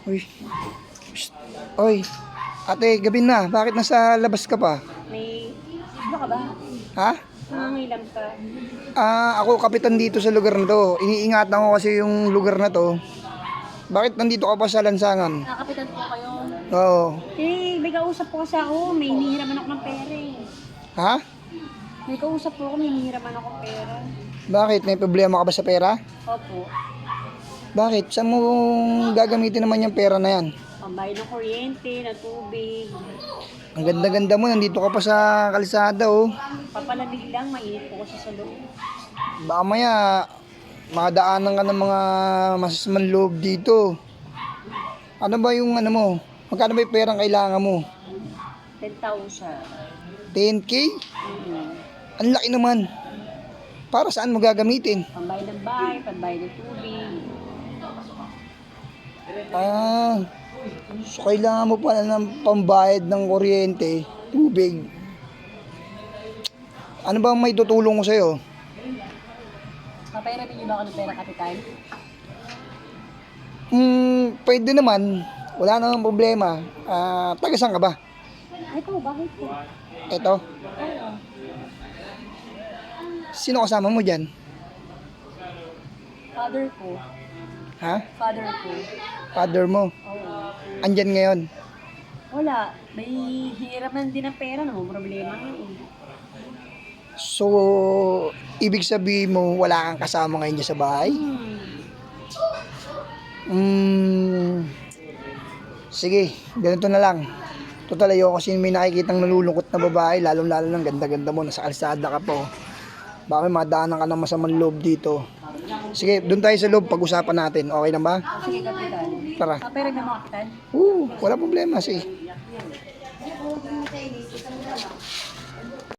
Uy. Psst. Oy. Ate, gabi na. Bakit nasa labas ka pa? May... Ano ka ba? Ha? Nangangilam ka. Ako kapitan dito sa lugar na to. Iniingatan ko kasi yung lugar na to. Bakit nandito ka pa sa lansangan? Nakapitan po kayo. Oo. Eh, may kausap po kasi ako. May hinihiraman ako ng pera eh. Ha? May kausap po ako, may hinihiraman ako ng pera. Bakit? May problema ka ba sa pera? Opo. Bakit? Saan mo gagamitin naman yung pera na yan? Pambayad ng kuryente, ng tubig. Ang ganda-ganda mo. Nandito ka pa sa kalsada, oh. Papalamig lang, mainit po kasi sa loob. Baka maya, madaanan ka ng mga masasamang loob dito. Ano ba yung ano mo? Magkano ba yung perang kailangan mo? 10,000. 10K? Ang laki naman. Para saan mo gagamitin? Pambayad ng bahay, pambayad ng tubig. So kailangan mo pala ng pambayad ng kuryente, tubig. Ano ba may tutulong ko sa'yo? Papahiramin niyo ba ako ng pera, kapitan? Pwede naman. Wala namang problema. Taga saan ka ba? Ito, bakit po? Eto. Oo. Sino kasama mo dyan? Father ko. Ha? Father ko. Father mo? Oo. Andyan ngayon? Wala. May hiraman din ng pera, no? Problema nga eh. So, ibig sabihin mo wala kang kasama ngayon dyan sa bahay? Sige, ganito na lang. Total ayoko kasi may nakikitang nalulungkot na babae, lalong-lalo ng ganda-ganda mo, nasa kalsada ka po. Baka may madaanan ka ng masamang loob dito. Sige, doon tayo sa loob, pag-usapan natin. Okay na ba? Sige, kapitan. Tara. Papayag na mga kapitan. Wala problema, sige.